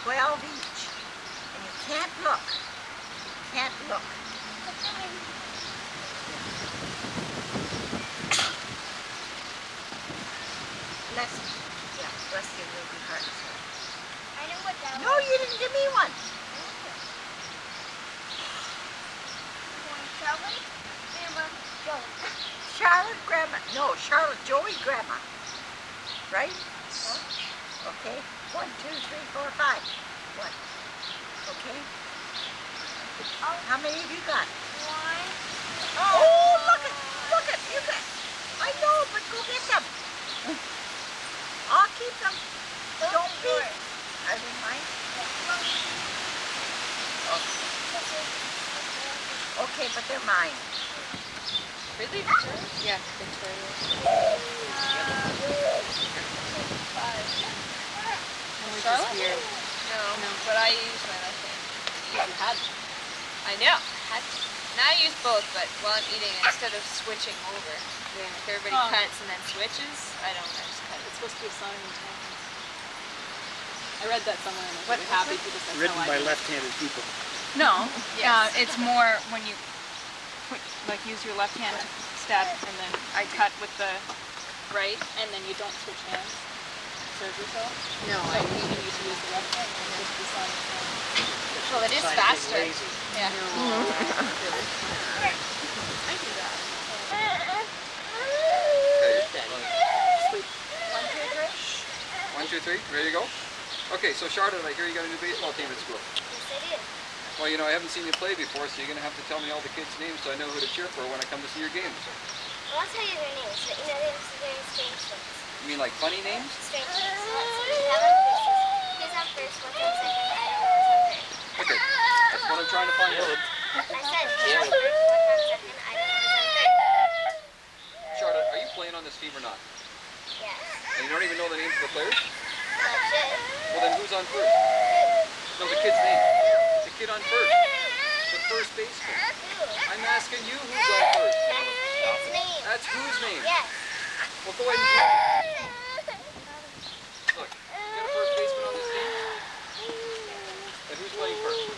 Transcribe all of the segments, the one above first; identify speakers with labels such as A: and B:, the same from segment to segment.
A: 12 each. And you can't look. You can't look. Bless you. Yeah, bless you will be hard to say.
B: I know what that
A: No, you didn't give me one.
B: Charlotte, Grandma, Joey.
A: Charlotte, Grandma. No, Charlotte, Joey, Grandma. Right? Okay. 1, 2, 3, 4, 5. What? Okay. How many have you got?
B: 1.
A: Oh, look at, you got. I know, but go get them. I'll keep them. Don't be. Are they mine? Okay, but they're mine.
C: Really? Victoria? Yeah, Victoria. Charlotte? Weird. No, but I use my left hand.
D: You had them.
C: I know. Had to. And I use both, but while I'm eating, instead of switching over, if everybody cuts and then switches, I don't. I just cut it.
D: It's supposed to be a sign of intelligence. I read that somewhere and I was
C: What-
D: really happy because that's
E: Written
D: how
E: by
D: I do it.
E: left-handed people.
D: No,
C: Yes.
D: it's more when you use your left hand to stab and then I cut with the right and then you don't switch hands. Serve yourself.
C: No,
D: So you can use the left hand and just the sign of
C: Well, it is
E: Sign of being
C: faster.
E: lazy.
C: Yeah.
D: I do that.
F: Okay. 1, 2, 3. Ready to go? Okay, so Charlotte, I hear you got a new baseball team at school.
B: Yes, I do.
F: Well, you know, I haven't seen you play before, so you're going to have to tell me all the kids' names so I know who to cheer for when I come to see your games.
B: Well, I'll tell you their names, but you know they have some very strange things.
F: You mean like funny names?
B: Strange things. So let's see. How about this? Who's on first? What's on second? I don't know what's on third.
F: Okay, that's what I'm trying to find out.
B: I said who's on first? What's on second? I don't know what's on third.
F: Charlotte, are you playing on this team or not?
B: Yes.
F: And you don't even know the names of the players?
B: That's it.
F: Well, then who's on first? No, the kid's name. The kid on first. The first baseman.
B: Who?
F: I'm asking you who's on first.
B: That's name.
F: That's whose name?
B: Yes.
F: Well, go ahead and tell me. Look, you got a first baseman on this team? And who's playing first?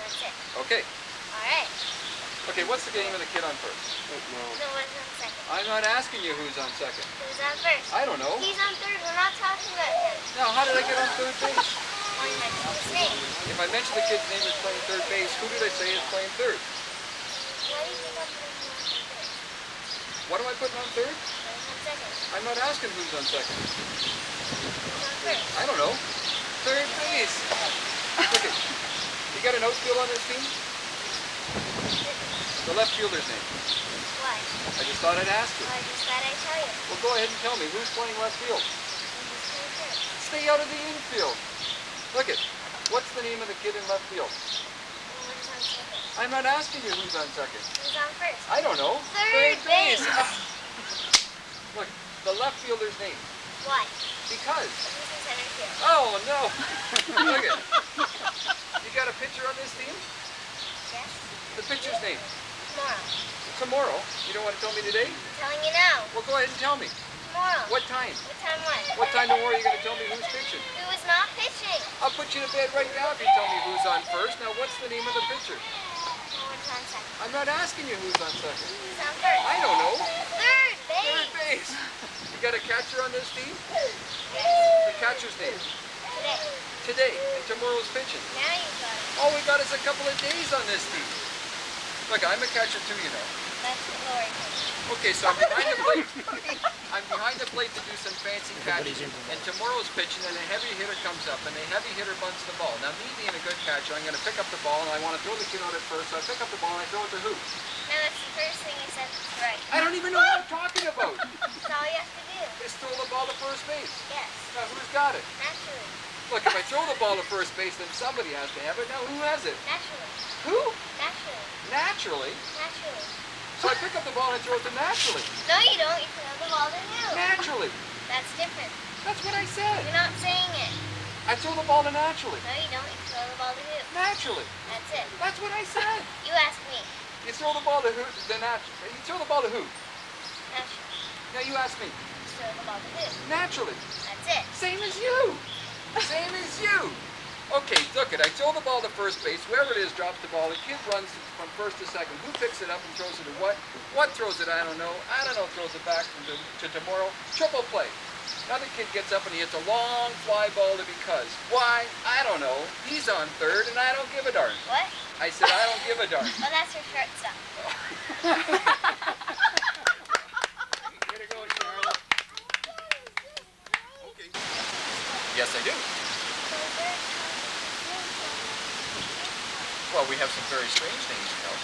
B: That's it.
F: Okay.
B: All right.
F: Okay, what's the name of the kid on first?
B: No one's on second.
F: I'm not asking you who's on second.
B: Who's on first?
F: I don't know.
B: He's on third. We're not talking about him.
F: Now, how did I get on third base?
B: Well, you mentioned his name.
F: If I mentioned the kid's name is playing third base, who did I say is playing third?
B: Why do you think I'm putting him on third?
F: What am I putting on third?
B: Who's on second?
F: I'm not asking who's on second.
B: Who's on first?
F: I don't know. Third base. Look it. You got an outfield on this team? The left fielder's name.
B: Why?
F: I just thought I'd ask you.
B: Well, I just thought I'd tell you.
F: Well, go ahead and tell me who's playing left field.
B: Who's playing third?
F: Stay out of the infield. Look it. What's the name of the kid in left field?
B: And who's on second?
F: I'm not asking you who's on second.
B: Who's on first?
F: I don't know.
B: Third base.
F: Look, the left fielder's name.
B: Why?
F: Because.
B: Who's in center field?
F: Oh, no. Look it. You got a pitcher on this team?
B: Yes.
F: The pitcher's name.
B: Tomorrow.
F: Tomorrow. You don't want to tell me today?
B: I'm telling you now.
F: Well, go ahead and tell me.
B: Tomorrow.
F: What time?
B: What time what?
F: What time tomorrow are you going to tell me who's pitching?
B: Who is not pitching?
F: I'll put you to bed right now if you tell me who's on first. Now, what's the name of the pitcher?
B: Well, what's on second?
F: I'm not asking you who's on second.
B: Who's on first?
F: I don't know.
B: Third base.
F: Third base. You got a catcher on this team?
B: Yes.
F: The catcher's name.
B: Today.
F: Today. And tomorrow's pitching.
B: Now you got it.
F: All we got is a couple of days on this team. Look, I'm a catcher too, you know.
B: That's the lower pitch.
F: Okay, so I'm behind the plate. I'm behind the plate to do some fancy catching. And tomorrow's pitching, and a heavy hitter comes up, and the heavy hitter bunts the ball. Now, me being a good catcher, I'm going to pick up the ball, and I want to throw the kid out at first. So I pick up the ball, and I throw it to who?
B: No, that's the first thing you said was right.
F: I don't even know what I'm talking about.
B: That's all you have to do.
F: Just throw the ball to first base.
B: Yes.
F: Now, who's got it?
B: Naturally.
F: Look, if I throw the ball to first base, then somebody has to have it. Now, who has it?
B: Naturally.
F: Who?
B: Naturally.
F: Naturally.
B: Naturally.
F: So I pick up the ball and I throw it to naturally.
B: No, you don't. You throw the ball to who?
F: Naturally.
B: That's different.
F: That's what I said.
B: You're not saying it.
F: I throw the ball to naturally.
B: No, you don't. You throw the ball to who?
F: Naturally.
B: That's it.
F: That's what I said.
B: You ask me.
F: You throw the ball to who? You throw the ball to who?
B: Naturally.
F: Now you ask me.
B: You throw the ball to who?
F: Naturally.
B: That's it.
F: Same as you. Same as you. Okay, look it. I throw the ball to first base. Whoever it is drops the ball. The kid runs from first to second. Who picks it up and throws it to what? What throws it? I don't know. I don't know. Throws it back to tomorrow. Triple play. Another kid gets up and he hits a long fly ball to because. Why? I don't know. He's on third and I don't give a darn.
B: What?
F: I said I don't give a darn.
B: Well, that's your shortstop.
F: Way to go, Charlotte. Okay. Yes, I do. Well, we have some very strange names, you know.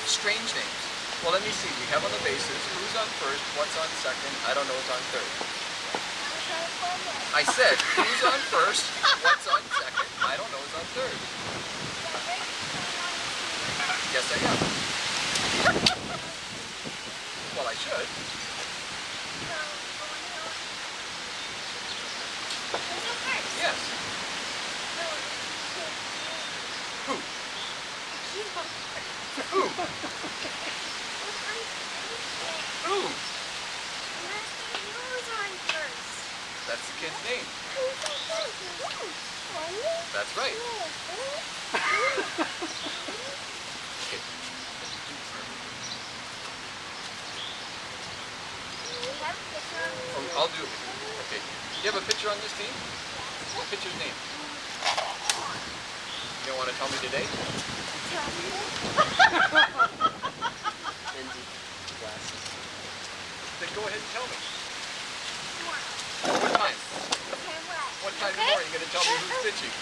F: Strange names. Well, let me see. We have on the bases who's on first, what's on second, I don't know who's on third. I said who's on first, what's on second, I don't know who's on third. Yes, I am. Well, I should. Yes. Who? Who? Who? That's the kid's name. That's right. Okay. Oh, I'll do it. Okay. You have a pitcher on this team? What pitcher's name? You don't want to tell me today? Then go ahead and tell me. What time? What time tomorrow are you going to tell me who's pitching?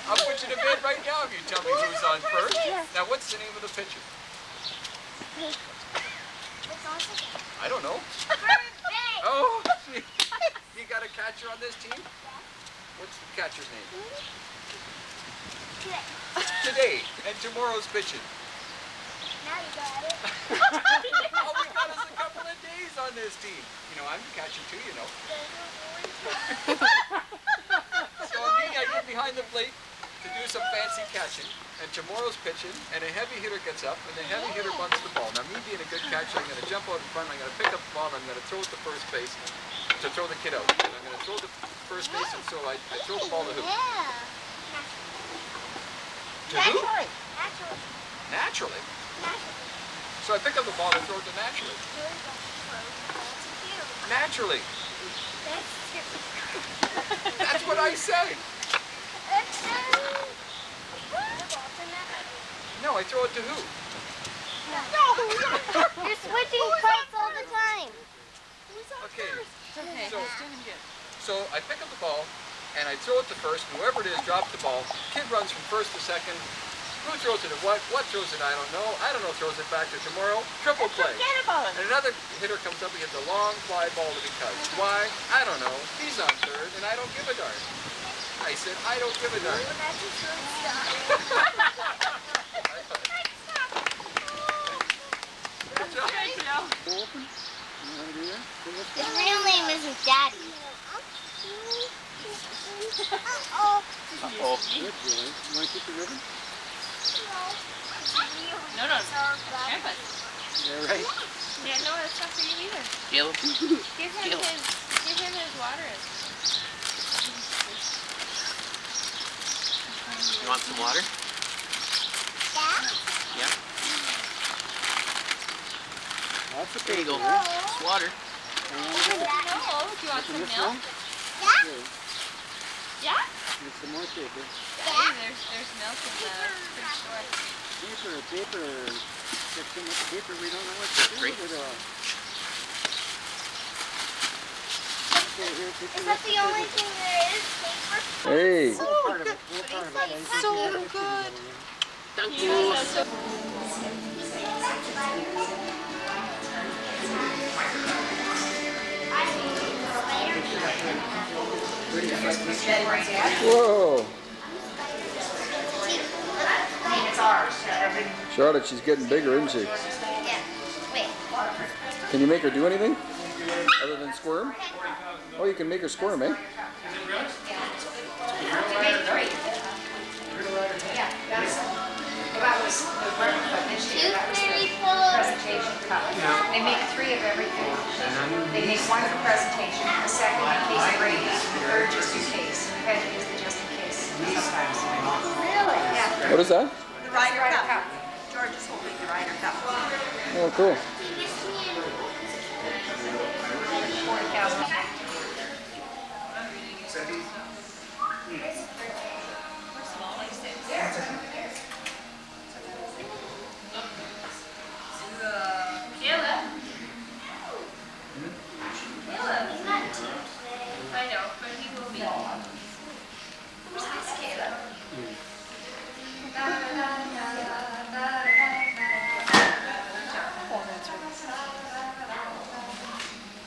F: I'll put you to bed right now if you tell me who's on first. Now, what's the name of the pitcher? I don't know. Oh, you got a catcher on this team? What's the catcher's name? Today. And tomorrow's pitching.
B: Now you got it.
F: All we got is a couple of days on this team. You know, I'm the catcher too, you know. So me, I get behind the plate to do some fancy catching. And tomorrow's pitching, and a heavy hitter gets up, and the heavy hitter bunts the ball. Now, me being a good catcher, I'm going to jump out in front, I'm going to pick up the ball, and I'm going to throw it to first base to throw the kid out. And I'm going to throw the first base, and so I throw the ball to who? To who? Naturally. So I pick up the ball and throw it to naturally. Naturally. That's what I said. No, I throw it to who?
B: You're switching parts all the time.
F: Okay.
D: Okay,
F: So-
D: he's doing good.
F: So I pick up the ball and I throw it to first. Whoever it is drops the ball. Kid runs from first to second. Who throws it to what? What throws it? I don't know. I don't know. Throws it back to tomorrow. Triple play.
A: Forget about it.
F: And another hitter comes up and gets a long fly ball to because. Why? I don't know. He's on third and I don't give a darn. I said I don't give a darn. Good job.
B: His real name isn't Daddy.
E: Uh-oh. Good boy. You want to keep the ribbon?
D: No, Grandpa.
E: Yeah, right.
D: Yeah, no, that's not for you either.
E: Caleb.
D: Give him his water.
E: You want some water? Yeah. That's okay. There you go. It's water.
D: No, do you want some milk? Yeah?
E: Need some more paper.
D: Yeah, there's milk in the fridge door.
E: Paper. There's so much paper we don't know what to do with it all. Okay, here,
B: Is that the only thing there is? Paper?
F: Hey.
E: Part of it. Part of it.
A: So good.
E: Thank you.
F: Whoa. Charlotte, she's getting bigger, isn't she?
B: Yeah. Wait.
F: Can you make her do anything other than squirm? Oh, you can make her squirm, eh?
B: Two fairy pillows.
G: They make 3 of everything.
A: They make one for presentation, a second in case of rain, and a third just in case. You had to use the just in case sometimes.
B: Really?
A: Yeah.
E: What is that?
A: The Ryder Cup. George is holding the Ryder Cup.
E: Oh, cool.
C: I know, but he will be.
B: Who's this, Caleb?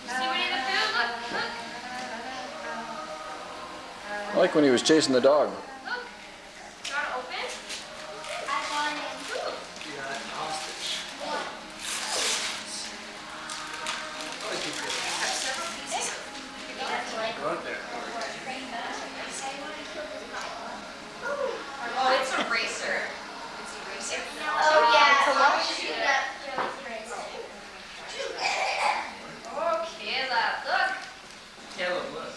C: See Winnie the Pooh? Look, look,
E: I like when he was chasing the dog.
C: look. You want to open?
B: I want him.
C: Oh, it's a racer. It's a racer.
B: Oh, yeah. It's a what? Shoot up.
C: Oh, Caleb, look.
F: Caleb, look.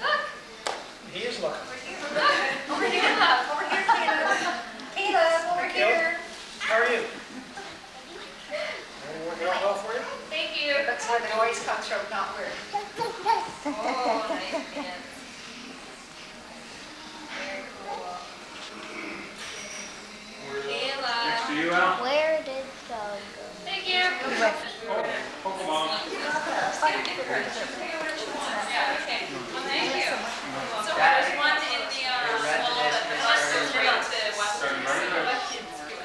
C: Look.
F: He is looking.
C: Look. Over here, look. Over here, Caleb.
A: Caleb, over here.
F: How are you? Everything working out well for you?
C: Thank you.
A: That's where the noise comes from, not where.
C: Oh, nice man. Very cool. Caleb.
F: To you, Al?
B: Where did the dog go?
C: Thank you.
F: Pokemon.
C: Yeah, okay. Well, thank you. So there's one in the small, the bus goes right to Western. So what kids do?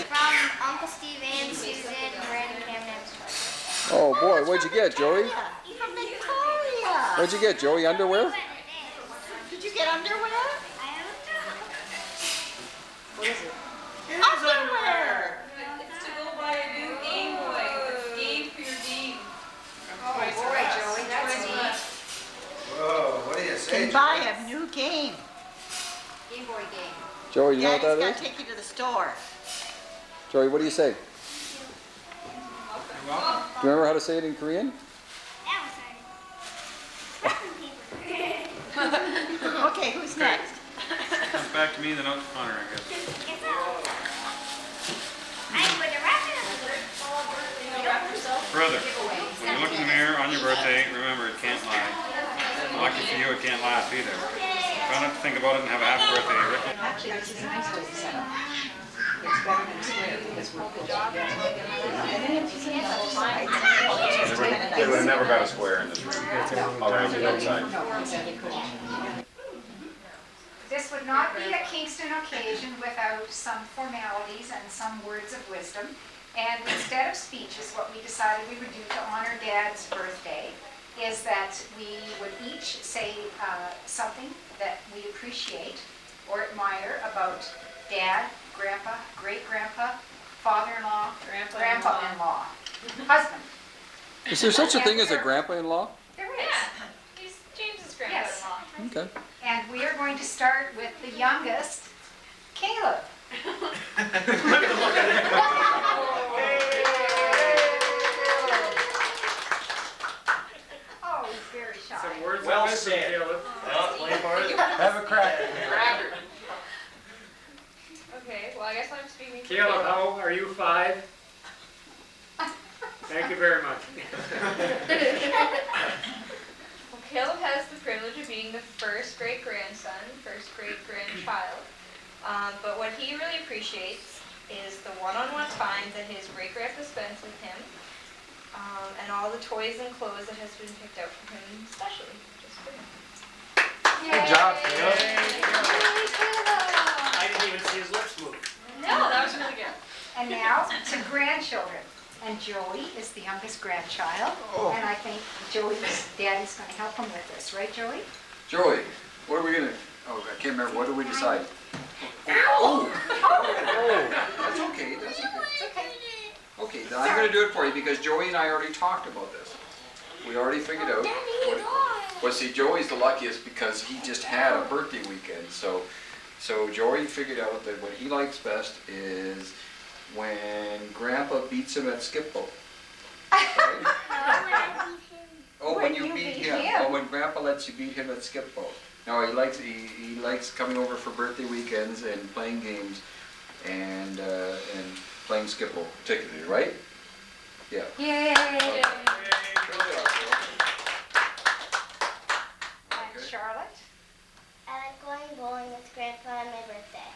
B: From Uncle Steve and Susan, Brandon, Cameron, and George.
E: Oh boy, what'd you get, Joey?
A: From Victoria.
E: What'd you get, Joey? Underwear?
A: Did you get underwear?
B: I have a dog.
A: What is it? Underwear.
C: It's to go buy a new Game Boy. It's game for your game.
A: Oh, boy, Joey, that's neat.
G: Whoa, what do you say?
A: Can buy a new game. Game Boy game.
E: Joey, you know what
A: Daddy's
E: that
A: gotta
E: is?
A: take you to the store.
E: Joey, what do you say? Do
F: You're welcome.
E: you remember how to say it in Korean?
B: That was hard.
A: Okay, who's next?
H: Comes back to me, then out to Connor, I guess.
B: I'm going to wrap it up.
H: Brother, when you look in the mirror on your birthday, remember it can't lie. Lucky for you, it can't laugh either. Try not to think about it and have a happy birthday, Rick.
A: Actually, this is a nice way to set up. It's better than square because we'll put
H: They would have never got a square in this room. All around the outside.
I: This would not be a Kingston occasion without some formalities and some words of wisdom. And instead of speeches, what we decided we would do to honor Dad's birthday is that we would each say something that we appreciate or admire about Dad, Grandpa, great-grandpa, father-in-law, grandpa-in-law, husband.
E: Is there such a thing as a grandpa-in-law?
I: There is.
C: Yeah, he's James's grandpa-in-law.
E: Okay.
I: And we are going to start with the youngest, Caleb. Oh, he's very shy.
F: Some words well said. Caleb.
G: Have a cracker.
C: Okay, well, I guess I'm speaking for
F: Caleb, how old are you? 5? Thank you very much.
C: Well, Caleb has the privilege of being the first great-grandson, first great-grandchild. But what he really appreciates is the one-on-one time that his great-grandpa spends with him, and all the toys and clothes that has been picked out for him especially, just for him.
G: Good job, Caleb.
F: I didn't even see his lips move.
C: No, that was really good.
I: And now to grandchildren. And Joey is the youngest grandchild. And I think Joey's daddy's going to help him with this, right, Joey?
E: Joey, what are we gonna? Oh, I can't remember. What did we decide? That's okay. That's okay. Okay, then I'm gonna do it for you because Joey and I already talked about this. We already figured out. Well, see, Joey's the luckiest because he just had a birthday weekend. So Joey figured out that what he likes best is when Grandpa beats him at skip rope. Right? Grandpa lets you beat him at skip ball. No, he likes coming over for birthday weekends and playing games and playing skip ball particularly, right? Yeah.
I: Yay!
E: Okay. Good job, Joe.
I: And Charlotte?
B: I like going bowling with Grandpa on my birthday.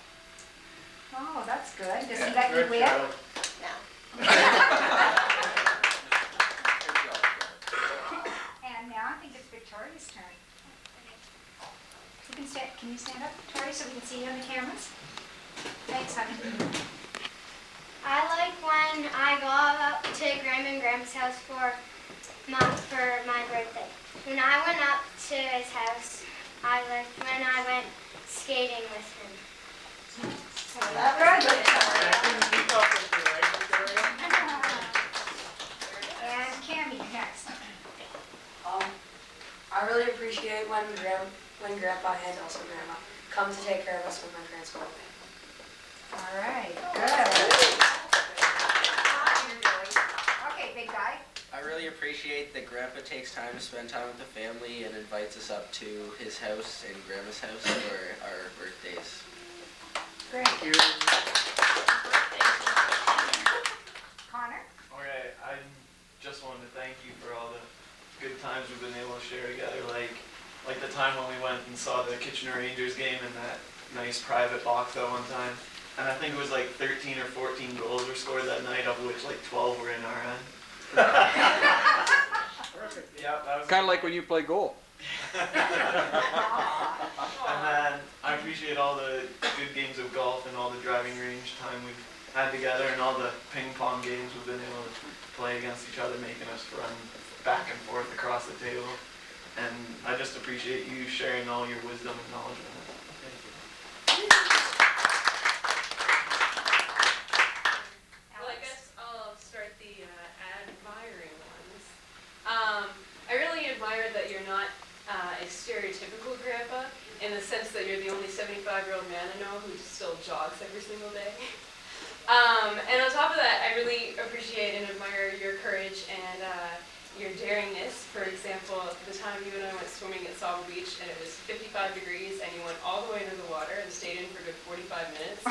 I: Oh, that's good. Does he
E: Yeah.
I: let you win?
B: No.
E: Good job, Joe.
I: And now I think it's Victoria's turn. Can you stand up, Victoria, so we can see you on the cameras? Thanks, honey.
B: I like when I go up to Grandma and Grandpa's house for my birthday. When I went up to his house, I liked when I went skating with him.
I: And Cammie next.
J: I really appreciate when Grandpa and also Grandma come to take care of us when my parents go away.
I: All right, good. Okay, big guy.
K: I really appreciate that Grandpa takes time to spend time with the family and invites us up to his house and Grandma's house for our birthdays.
I: Great.
G: Thank you.
I: Connor?
L: Okay, I just wanted to thank you for all the good times we've been able to share together, like the time when we went and saw the Kitchener Rangers game in that nice private box that one time. And I think it was like 13 or 14 goals were scored that night, of which like 12 were in our end.
G: Perfect.
L: Yeah, that was
E: Kind of like when you play goal.
L: And then I appreciate all the good games of golf and all the driving range time we've had together and all the ping pong games we've been able to play against each other, making us run back and forth across the table. And I just appreciate you sharing all your wisdom and knowledge with us. Thank you.
M: Well, I guess I'll start the admiring ones. I really admire that you're not a stereotypical grandpa in the sense that you're the only 75-year-old man I know who still jogs every single day. And on top of that, I really appreciate and admire your courage and your daringness. For example, the time you and I went swimming at Sable Beach and it was 55 degrees and you went all the way into the water and stayed in for a good 45 minutes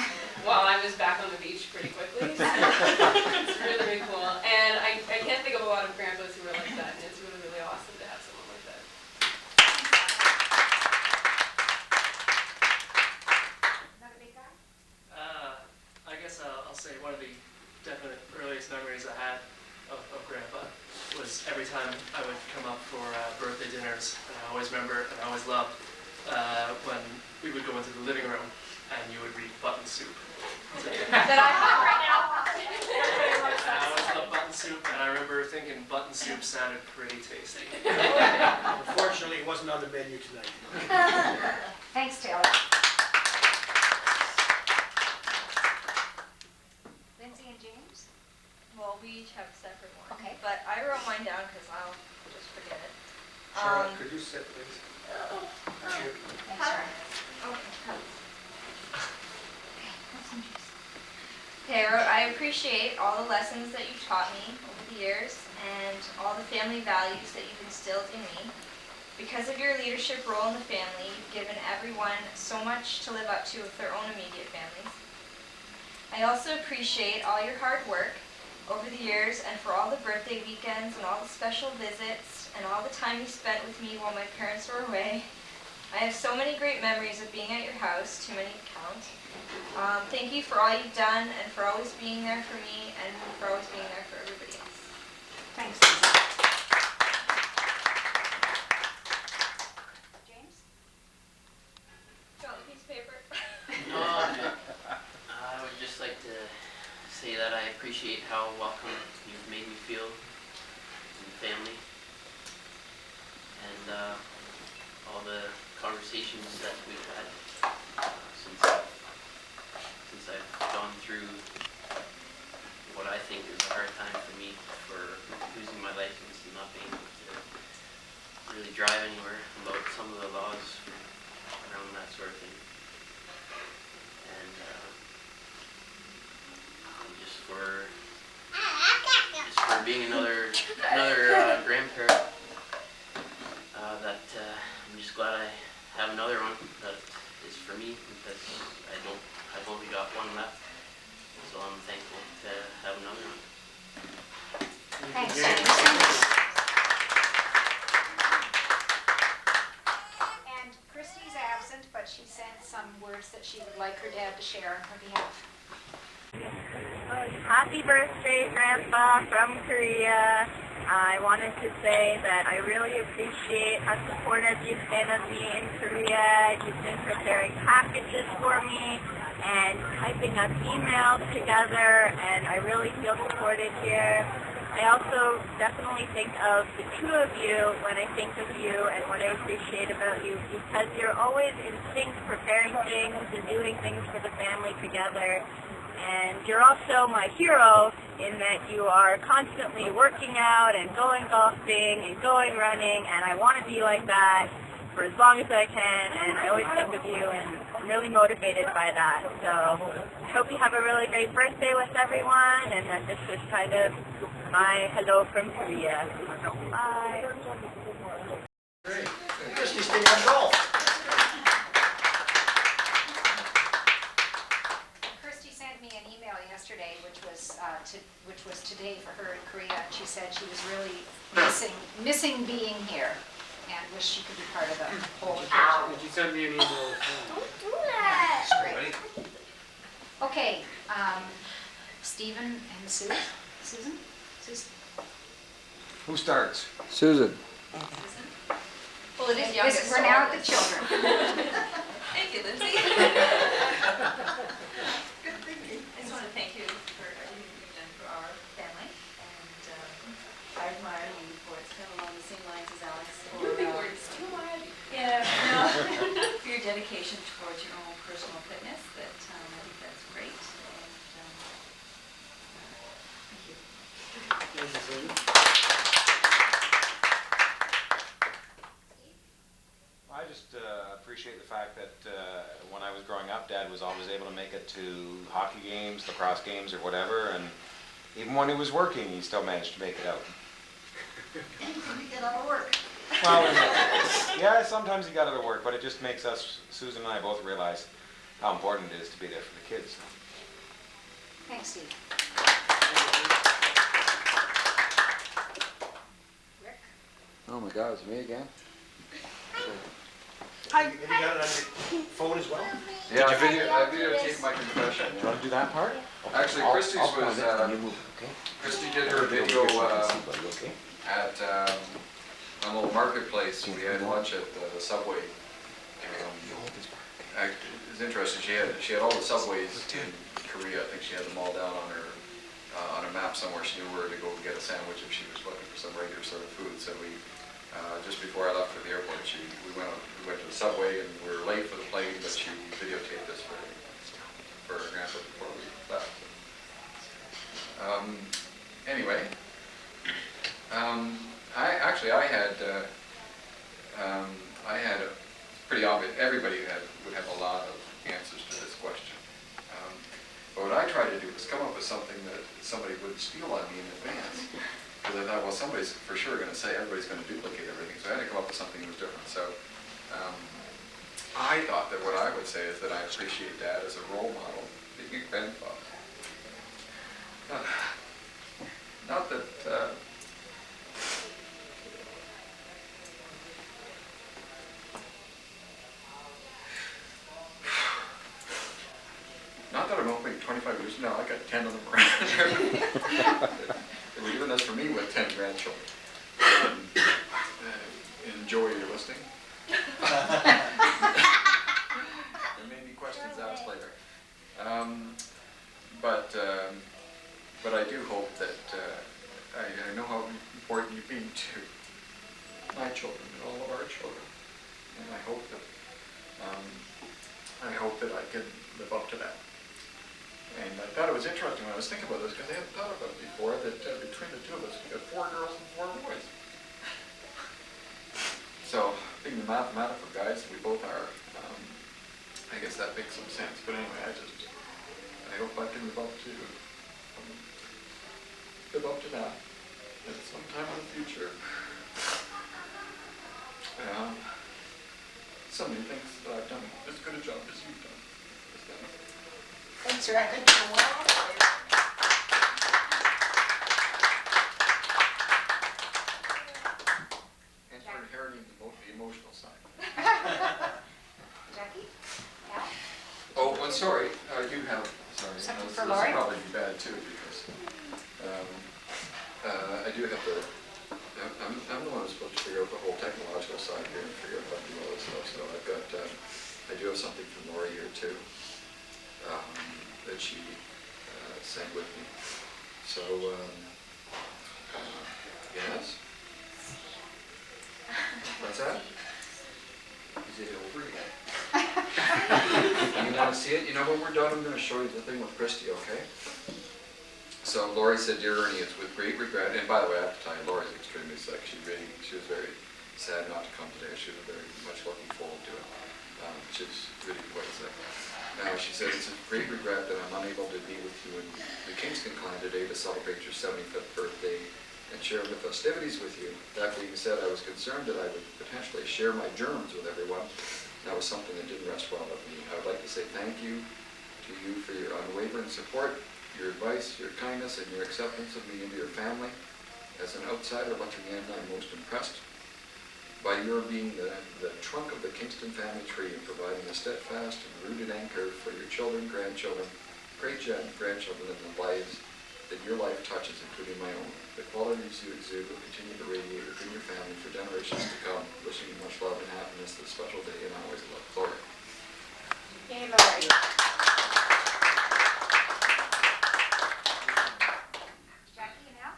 M: while I was back on the beach pretty quickly. So it's really, really cool. And I can't think of a lot of grandpas who are like that, and it's really, really awesome to have someone like that.
I: Another big guy?
N: I guess I'll say one of the definite earliest memories I had of Grandpa was every time I would come up for birthday dinners. And I always remember and I always loved when we would go into the living room and you would read Button Soup.
C: That I have right now.
N: And I always loved Button Soup, and I remember thinking Button Soup sounded pretty tasty.
G: Unfortunately, it wasn't on the menu tonight.
I: Thanks, Taylor. Lindsay and James?
C: Well, we each have a separate one.
I: Okay.
C: But I wrote mine down because I'll just forget it.
G: Charlotte, could you sit, please? Thank you.
I: Thanks, Charlotte.
C: Okay, I wrote, I appreciate all the lessons that you've taught me over the years and all the family values that you've instilled in me. Because of your leadership role in the family, you've given everyone so much to live up to with their own immediate families. I also appreciate all your hard work over the years and for all the birthday weekends and all the special visits and all the time you spent with me while my parents were away. I have so many great memories of being at your house, too many to count. Thank you for all you've done and for always being there for me and for always being there for everybody else.
I: Thanks, Lindsay. James?
C: Got a piece of paper.
K: I would just like to say that I appreciate how welcome you've made me feel in the family, and all the conversations that we've had since I've gone through what I think is a hard time for me for losing my license and not being able to really drive anywhere, about some of the laws around that sort of thing. And just for being another grandparent that glad I have another one that is for me because I've only got one left. So I'm thankful to have another one.
I: Thanks, James. And Christy's absent, but she sent some words that she would like her dad to share on her behalf.
A: Happy birthday, Grandpa, from Korea. I wanted to say that I really appreciate how supportive you've been of me in Korea. You've been preparing packages for me and typing up emails together, and I really feel supported here. I also definitely think of the two of you when I think of you and what I appreciate about you, because you're always in sync, preparing things and doing things for the family together. And you're also my hero in that you are constantly working out and going golfing and going running, and I want to be like that for as long as I can, and I always think of you, and I'm really motivated by that. So I hope you have a really great birthday with everyone, and that this was kind of my hello from Korea. Bye.
G: Great. Christy, stay on golf.
I: Christy sent me an email yesterday, which was today for her in Korea, and she said she was really missing being here, and wish she could be part of the whole occasion.
G: Did you send me an email?
B: Don't do that.
I: Great. Okay, Stephen and Susan? Susan?
E: Who starts?
F: Susan.
C: Well, it is youngest.
I: We're now at the children.
C: Thank you, Lindsay. Good thinking. I just want to thank you for everything you've done for our family, and I admire you for, it's kind of along the same lines as Alex. For, yeah, no, for your dedication towards your own personal fitness. That I think that's great. And thank you.
G: Thank you, Susan.
O: I just appreciate the fact that when I was growing up, Dad was always able to make it to hockey games, lacrosse games, or whatever, and even when he was working, he still managed to make it out.
A: You get out of work.
O: Well, yeah, sometimes he got out of work, but it just makes us, Susan and I both realize how important it is to be there for the kids.
I: Thanks, Steve. Rick?
F: Oh my God, it's me again.
G: Have you got it on your phone as well?
E: Yeah, I videotaped my confession.
O: Do you want to do that part?
E: Actually, Christy's was, Christy did her video at a little marketplace. We had lunch at the Subway. It's interesting, she had all the Subways in Korea. I think she had them all down on her map somewhere. She knew where to go get a sandwich if she was looking for some regular sort of food. So we, just before I left for the airport, we went to the Subway, and we were late for the plane, but she videotaped this for her grandpa before we left. Anyway, I had a pretty obvious. Everybody would have a lot of answers to this question. But what I tried to do was come up with something that somebody wouldn't steal on me in advance. Because I thought, well, somebody's for sure going to say everybody's going to duplicate everything. So I had to come up with something that was different. So I thought that what I would say is that I appreciate Dad as a role model, being a grandfather. Not that. Not that I'm hoping 25 years from now I got 10 of them around. They were doing this for me with 10 grandchildren. Enjoy your listening. There may be questions asked later. But I do hope that I know how important you've been to my children and all of our children, and I hope that I can live up to that. And I thought it was interesting when I was thinking about this, because I hadn't thought about it before, that between the two of us, we got 4 girls and 4 boys. So, being the mathematical guys we both are, I guess that makes some sense. But anyway, I hope I can live up to that at some time in the future.
A: sure I think you're well.
E: And for inheriting the emotional side.
I: Jackie? Yeah?
E: Oh, I'm sorry, I do have, sorry.
I: Something
E: this
I: for
E: will
I: Lori?
E: probably be bad too, because I do have to, I'm the one who's supposed to figure out the whole technological side here and figure out how to do all this stuff. So I've got, I do have something from Lori here too, that she sent with me. So, yes? What's that? Is it over yet? You want to see it? You know, when we're done, I'm going to show you the thing with Christy, okay? So Lori said, "Dear Ernie, it's with great regret," and by the way, I have to tell you, Lori's extremely sick. She was very sad not to come today. She was very much looking forward to it. She's really quite sick. Now, she said, "It's a great regret that I'm unable to be with you in the Kingston clan today to celebrate your 75th birthday and share the festivities with you. That being said, I was concerned that I would potentially share my germs with everyone. That was something that didn't rest well with me. I would like to say thank you to you for your unwavering support, your advice, your kindness, and your acceptance of me into your family. As an outsider looking in, I'm most impressed by your being the trunk of the Kingston family tree and providing a steadfast and rooted anchor for your children, grandchildren, great-grandchildren, and the lives that your life touches, including my own. The qualities you exude will continue to radiate within your family for generations to come. Wishing you much love and happiness this special day, and always love, Lori."
A: Hey, Lori.
I: Jackie, now?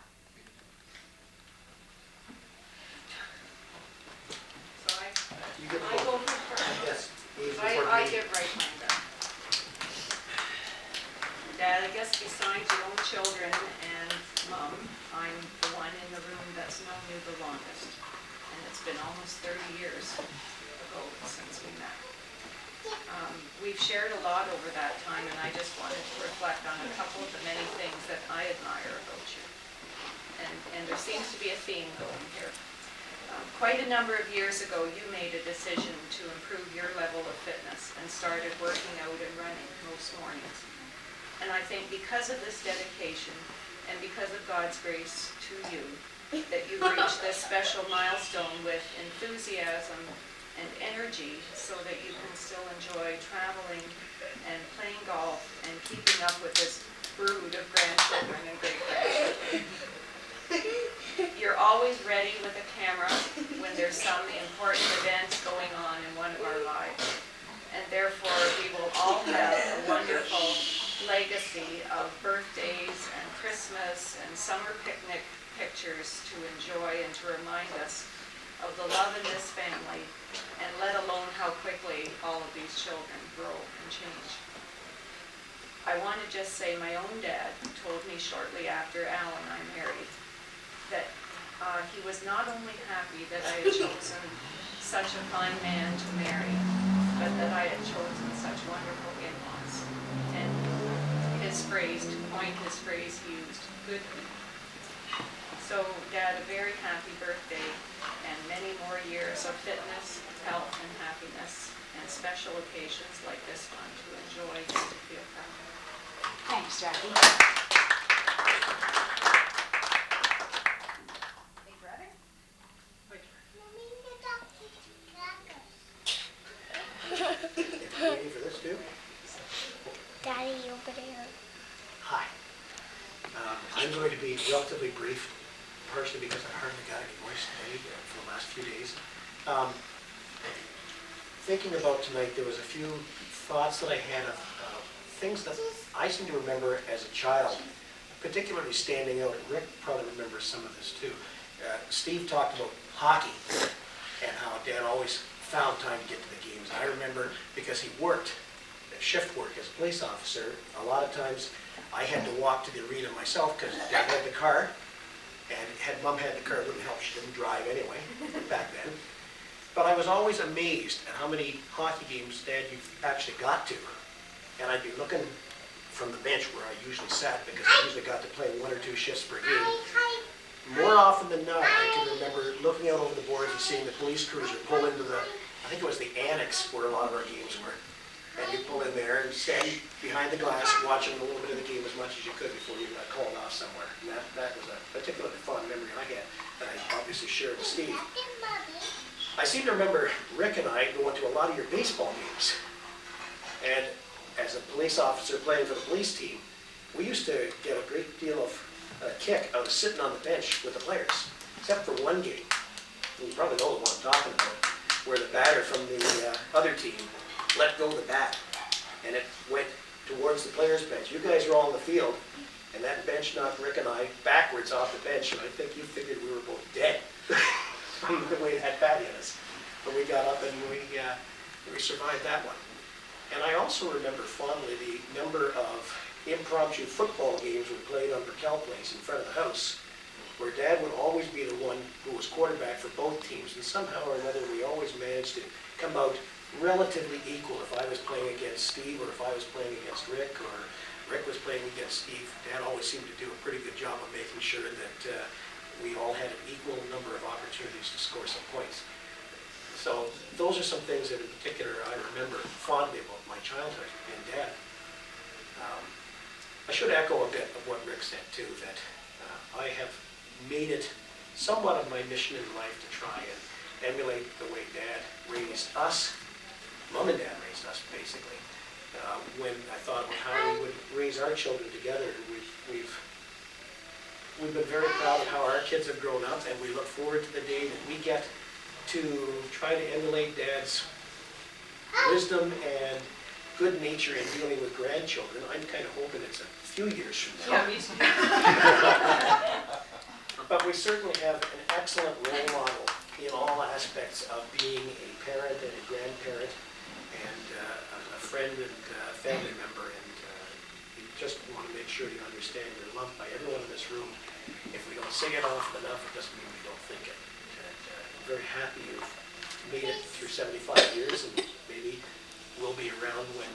G: You get
P: I go first.
G: Yes.
P: I give right mine then. Dad, I guess besides your own children and Mom, I'm the one in the room that's known you the longest. And it's been almost 30 years ago since we met. We've shared a lot over that time, and I just wanted to reflect on a couple of the many things that I admire about you. And there seems to be a theme going here. Quite a number of years ago, you made a decision to improve your level of fitness and started working out and running most mornings. And I think because of this dedication and because of God's grace to you, that you've reached this special milestone with enthusiasm and energy so that you can still enjoy traveling and playing golf and keeping up with this brood of grandchildren and great-grandchildren. You're always ready with a camera when there's some important event going on in one of our lives. And therefore, we will all have a wonderful legacy of birthdays and Christmas and summer picnic pictures to enjoy and to remind us of the love in this family, and let alone how quickly all of these children grow and change. I want to just say my own dad told me shortly after Al and I married that he was not only happy that I had chosen such a fine man to marry, but that I had chosen such wonderful in-laws. And his phrase, to coin his phrase, he used, good. So, Dad, a very happy birthday and many more years of fitness, health, and happiness, and special occasions like this one to enjoy and to feel proud.
I: Thanks, Jackie. Big brother?
G: Waiting for this too?
B: Daddy over there.
G: Hi. I'm going to be relatively brief, partially because I hardly got any voice today for the last few days. Thinking about tonight, there was a few thoughts that I had of things that I seem to remember as a child, particularly standing out, and Rick probably remembers some of this too. Steve talked about hockey and how Dad always found time to get to the games. I remember because he worked, shift work as a police officer, a lot of times I had to walk to the arena myself because Dad had the car, and had Mom had the car, it wouldn't help, she didn't drive anyway back then. But I was always amazed at how many hockey games, Dad, you've actually got to. And I'd be looking from the bench where I usually sat because I usually got to play 1 or 2 shifts per game. More often than not, I can remember looking out over the boards and seeing the police cruiser pull into the, I think it was the annex where a lot of our games were. and you pull in there and stand behind the glass watching a little bit of the game as much as you could before you got called off somewhere. And that was a particularly fond memory I had that I obviously shared with Steve. I seem to remember Rick and I going to a lot of your baseball games. And as a police officer playing for the police team, we used to get a great deal of kick out of sitting on the bench with the players, except for one game. You probably know the one I'm talking about, where the batter from the other team let go of the bat, and it went towards the players' bench. You guys were all on the field, and that bench knocked Rick and I backwards off the bench, and I think you figured we were both dead from the way that bat hit us. But we got up and we survived that one. And I also remember fondly the number of impromptu football games we played on Perkell Place in front of the house, where Dad would always be the one who was quarterback for both teams, and somehow or another we always managed to come out relatively equal. If I was playing against Steve, or if I was playing against Rick, or Rick was playing against Steve, Dad always seemed to do a pretty good job of making sure that we all had an equal number of opportunities to score some points. So those are some things that in particular I remember fondly about my childhood and Dad. I should echo a bit of what Rick said too, that I have made it somewhat of my mission in life to try and emulate the way Dad raised us. Mom and Dad raised us, basically. When I thought about how we would raise our children together, we've been very proud of how our kids have grown up, and we look forward to the day that we get to try to emulate Dad's wisdom and good nature in dealing with grandchildren. I'm kind of hoping it's a few years from now.
M: Yeah, me too.
G: But we certainly have an excellent role model in all aspects of being a parent and a grandparent and a friend and family member. And we just want to make sure you understand you're loved by everyone in this room. If we don't say it often enough, it doesn't mean we don't think it. I'm very happy you've made it through 75 years, and maybe we'll be around when,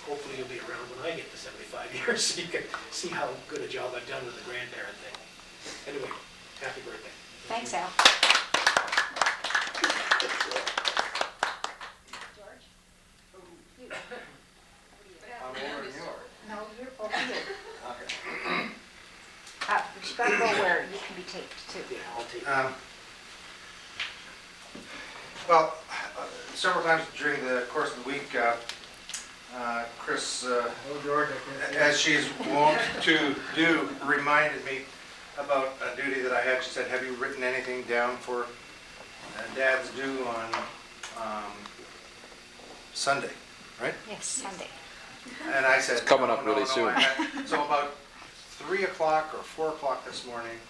G: hopefully you'll be around when I get to 75 years, so you can see how good a job I've done with the grandparent thing. Anyway, happy birthday.
I: Thanks, Al. George? You.
F: I'm over in York.
I: No, you're over here.
F: Okay.
I: But you gotta go where you can be taped too.
G: Yeah, I'll take it.
Q: Well, several times during the course of the week, Chris, as she's wont to do, reminded me about a duty that I had. She said, "Have you written anything down for Dad's due on Sunday?" Right?
I: Yes, Sunday.
Q: And I said,
E: It's coming up
Q: "No,
E: really
Q: no,
E: soon."
Q: I had-" So about 3 o'clock or 4 o'clock this morning,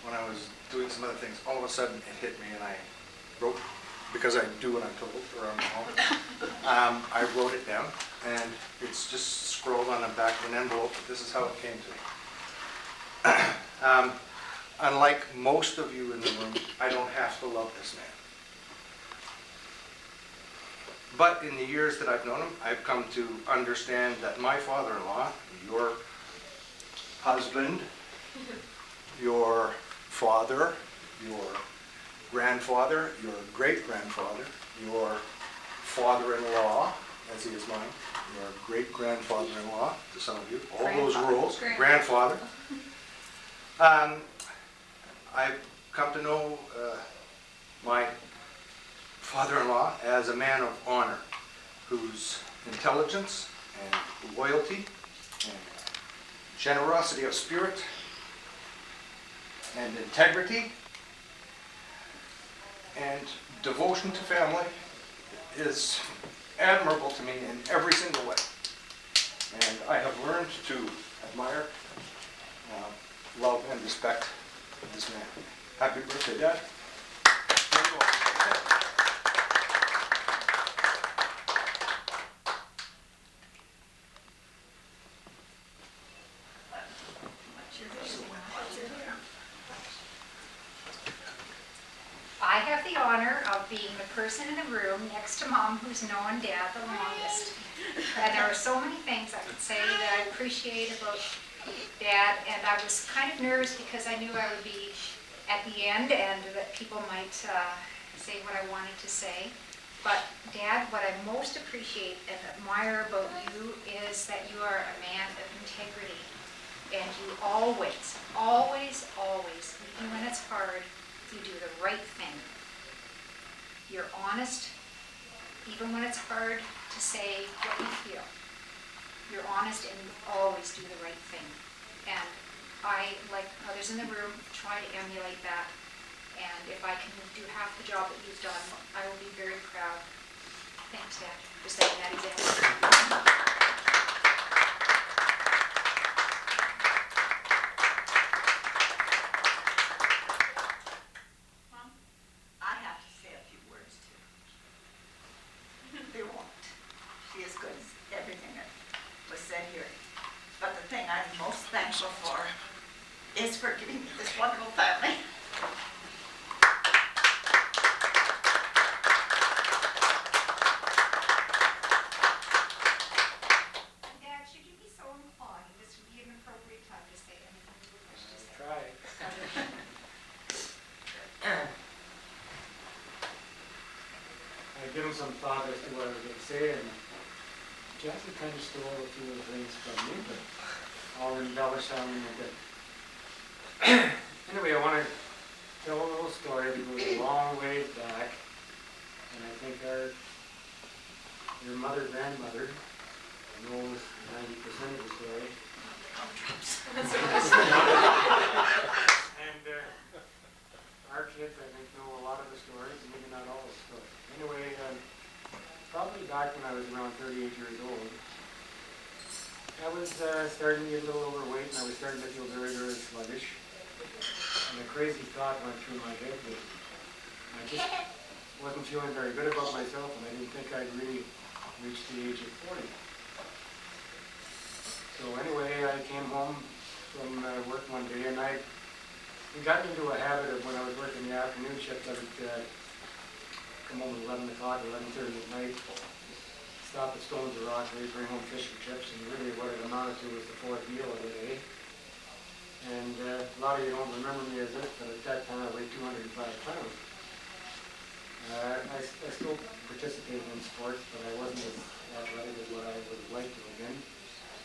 Q: when I was doing some other things, all of a sudden it hit me, and I wrote, because I do what I'm told around the home, I wrote it down, and it's just scrolled on the back of an envelope. This is how it came to me. Unlike most of you in the room, I don't have to love this man. But in the years that I've known him, I've come to understand that my father-in-law, your husband, your father, your grandfather, your great-grandfather, your father-in-law, as he is mine, your great-grandfather-in-law, to some of you, all those rules, grandfather. I've come to know my father-in-law as a man of honor, whose intelligence and loyalty and generosity of spirit and integrity and devotion to family is admirable to me in every single way. And I have learned to admire, love, and respect this man. Happy birthday, Dad.
I: I have the honor of being the person in the room next to Mom who's known Dad the longest. And there are so many things I could say that I appreciate about Dad, and I was kind of nervous because I knew I would be at the end and that people might say what I wanted to say. But Dad, what I most appreciate and admire about you is that you are a man of integrity. And you always, always, always, even when it's hard, you do the right thing. You're honest, even when it's hard to say what you feel. You're honest and you always do the right thing. And I, like others in the room, try to emulate that. And if I can do half the job that you've done, I will be very proud. Thanks, Dad, for setting that example.
A: I have to say a few words too. They won't. She is good as everything that was said here. But the thing I'm most thankful for is for giving me this wonderful family.
I: Dad, should you be so inclined, this would be an appropriate time to say anything you wish to say.
G: Try. I've given some thought as to what I was going to say, and Jacki kind of stole a few of the things from me, but I'll embellish on them a bit. Anyway, I want to tell a little story that goes a long way back, and I think your mother, grandmother, knows 90% of the story. And our kids, I think, know a lot of the stories, and maybe not all the stories. Anyway, probably back when I was around 38 years old, I was starting to get a little overweight, and I was starting to feel very, very sluggish. And a crazy thought went through my head that I just wasn't feeling very good about myself, and I didn't think I'd really reached the age of 40. So anyway, I came home from work one day, and I got into a habit of when I was working the afternoon shift, I would come home at 11 o'clock, 11:30 at night, stop at Stones or Rockery, bring home fish and chips, and really what it amounted to was the fourth meal of the day. And a lot of you don't remember me as this, but at that time I weighed 205 pounds. I still participated in sports, but I wasn't as athletic as what I would have liked to have been.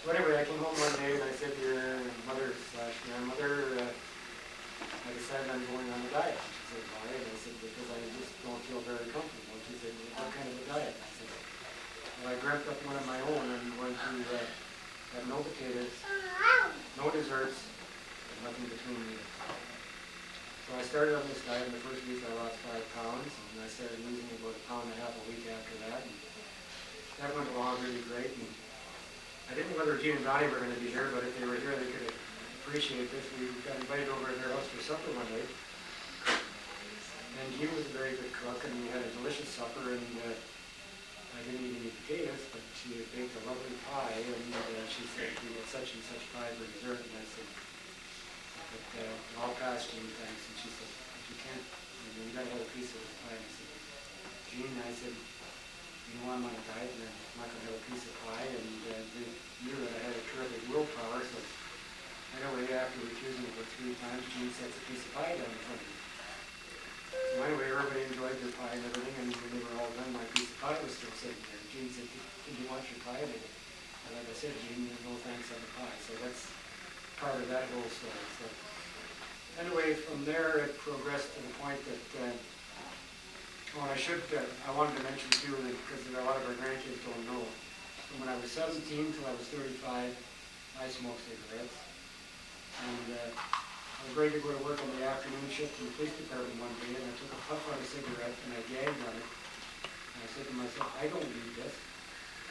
G: So anyway, I came home one day and I said to your mother/grandmother, I decided I'm going on a diet. She said, why? And I said, because I just don't feel very comfortable. And she said, well, what kind of a diet? I said, well, I dreamt up one of my own and going to have no potatoes, no desserts, and nothing between meals. So I started on this diet. In the first week I lost 5 pounds, and I started losing about 1.5 pounds a week after that. And that went along really great. And I didn't know whether Gene and Donnie were going to be here, but if they were here, they could appreciate this. We got invited over to their house for supper one night. And Gene was a very good cook, and we had a delicious supper, and I didn't eat any potatoes, but she had baked a lovely pie, and she said, we had such and such pie for dessert, and I said, but I'll pass Gene, thanks. And she said, if you can't, you got to have a piece of the pie. And I said, Gene, I said, you know, I'm on a diet, and I'm not going to have a piece of pie, and they knew that I had a terrific willpower, so anyway, after refusing it 3 times, Gene sets a piece of pie down in front of me. So anyway, everybody enjoyed their pie and everything, and when they were all done, my piece of pie was still sitting there. Gene said, did you want your pie? And like I said, Gene, no thanks on the pie. So that's part of that whole story. So anyway, from there, it progressed to the point that, I wanted to mention too, that because a lot of our grandkids don't know, from when I was 17 till I was 35, I smoked cigarettes. And I was ready to go to work on the afternoon shift in the police department one day, and I took a puff out of a cigarette and I gagged on it. And I said to myself, I don't need this.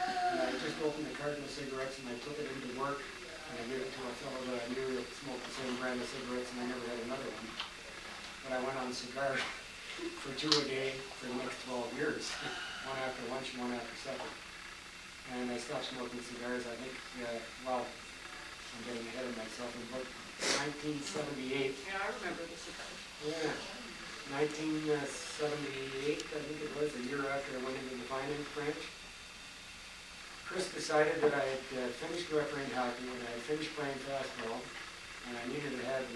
G: And I just opened a carton of cigarettes and I took it into work, and I gave it to a fellow that I knew that smoked the same brand of cigarettes, and I never had another one. But I went on cigars for 2 a day for the next 12 years, one after lunch and one after supper. And I stopped smoking cigars, I think, I'm getting ahead of myself, in about 1978.
P: Yeah, I remember the cigars.
G: Yeah, 1978, I think it was, a year after I went into the finance branch. Chris decided that I had finished refereeing hockey and I had finished playing fastball, and I needed to have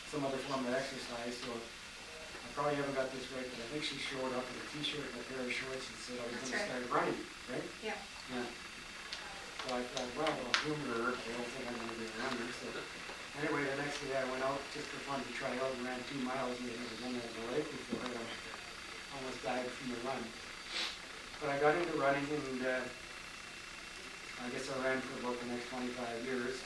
G: some other form of exercise, so a
R: probably haven't got this right, but I think she showed up in a t-shirt and a pair of shorts and said I was
I: That's
R: gonna
I: right.
R: start running, right?
I: Yeah.
R: Yeah. So I thought, well, I'll humor her, I don't think I'm gonna be a runner, so. Anyway, the next day I went out just for fun to try out and ran 2 miles and I was in my leg before I almost died from the run. But I got into running and I guess I ran for about the next 25 years.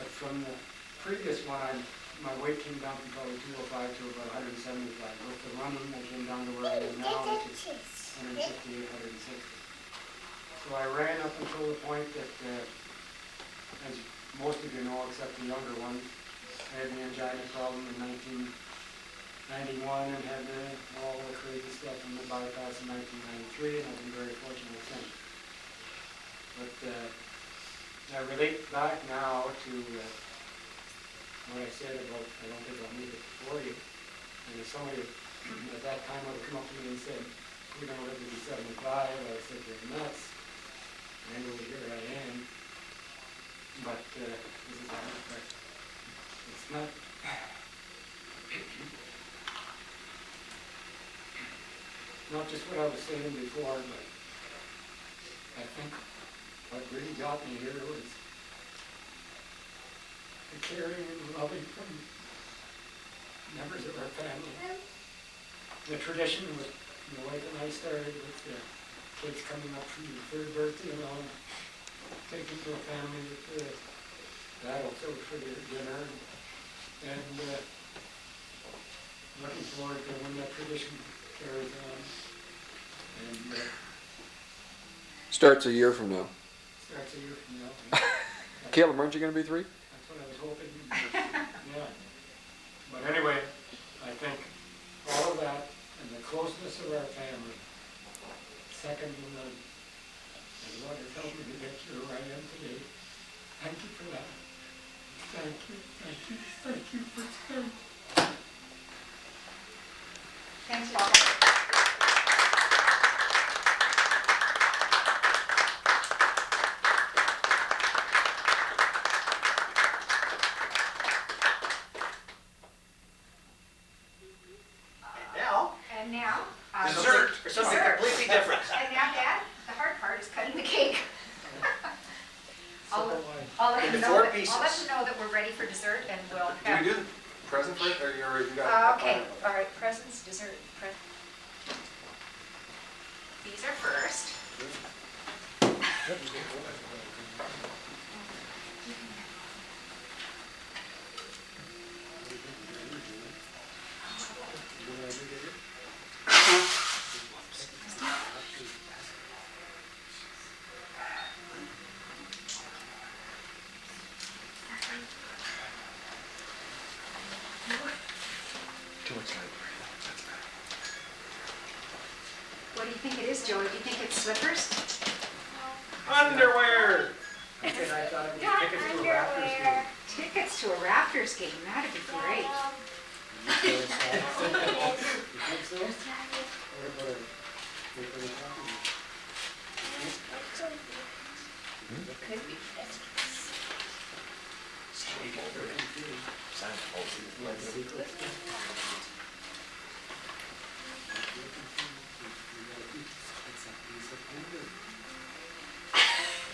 R: But from the previous one, my weight came down from probably 205 to about 175. With the running, I came down to where I am now, which is 158, 160. So I ran up until the point that, as most of you know, except the younger ones, I had the angina problem in 1991 and had all the crazy stuff from the bypass in 1993, and I've been very fortunate since. But I relate back now to what I said about, I don't think I'll make it before you. And if somebody at that time would have come up to me and said, we're going to live to be 75, I would have said, you're nuts. And anyway, here I am. But this is it's not, not just what I was saying before, but I think what really got me here was the caring and loving from members of our family. The tradition was, my wife and I started with the kids coming up from the 3rd birthday and on, taken to a family with the adults over for their dinner, and looking forward to when that tradition carries on. And
E: Starts a year from now.
R: starts a year from now.
E: Caleb, aren't you gonna be 3?
R: That's what I was hoping. Yeah. But anyway, I think all of that and the closeness of our family, second to none, and what has helped me to get to where I am today. Thank you for that. Thank you, thank you, thank you for today.
I: Thanks, Bob. And now,
G: Dessert, or something
I: dessert.
G: completely different.
I: And now, Dad, the hard part is cutting the cake. I'll let
G: Into
I: you know
G: 4
I: that,
G: pieces.
I: I'll let you know that we're ready for dessert and we'll
Q: Do
I: have.
Q: we do the present first, or you already got?
I: Okay, all right, presents, dessert, These are first. What do you think it is, Joey? Do you think it's slippers?
G: Underwear!
R: Okay, I thought it was tickets to a Raptors game.
I: Tickets to a Raptors game, that'd be great.
R: You think so? What about a paper and copy?
A: Could be.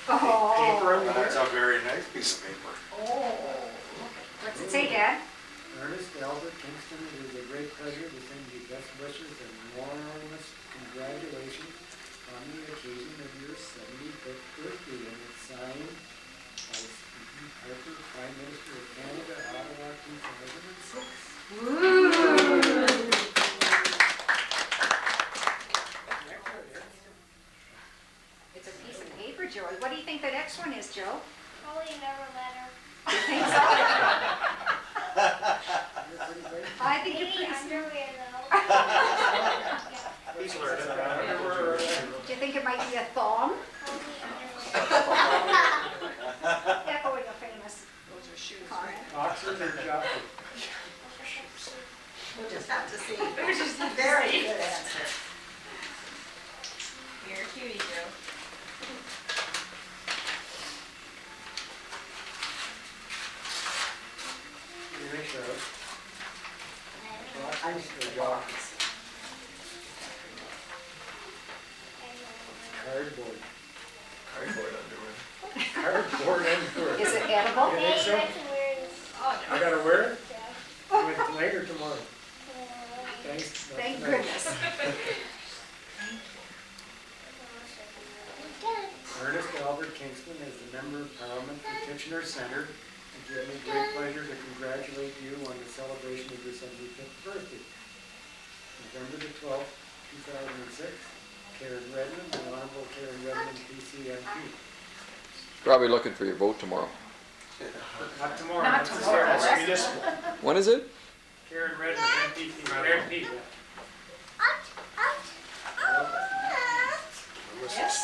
I: Oh.
Q: That's a very nice piece of paper.
I: Oh. What's it say, Dad?
R: Ernest Albert Kingston, it is a great pleasure to send you best wishes and warmest congratulations on the occasion of your 75th birthday. And it's signed by Stephen Harper, Prime Minister of Canada, Ottawa, 2006.
I: Ooh. It's a piece of paper, Joey. What do you think the next one is, Joe?
B: Probably never letter.
I: You think so? I think you're
B: Maybe
I: pretty
B: underwear though.
G: He's learning about it.
I: Do you think it might be a thong?
B: Probably
I: Echoing a famous
P: Those are shoes,
I: comment.
R: Oxford or Jacki?
A: We'll just have to see.
B: We'll just have to
A: Very
B: see.
A: good answer.
C: You're a cutie, Joe.
R: You make sure. Box I'm still walking. Cardboard.
L: Cardboard underwear.
R: Cardboard underwear.
I: Is it edible?
R: You think so? I gotta wear it? Tonight or tomorrow? Thanks.
I: Thank
R: Tonight.
I: goodness.
R: Ernest Albert Kingston is the Member of Parliament for Kitchener Centre. It gives me great pleasure to congratulate you on the celebration of your 75th birthday. November the 12th, 2006, Karen Redmond, the Honorable Karen Redmond, PCMP.
E: Probably looking for your vote tomorrow.
R: Not tomorrow.
I: Not
R: that's
I: tomorrow.
R: That's municipal.
E: When is it?
R: Karen Redmond, MP.
G: Unless it's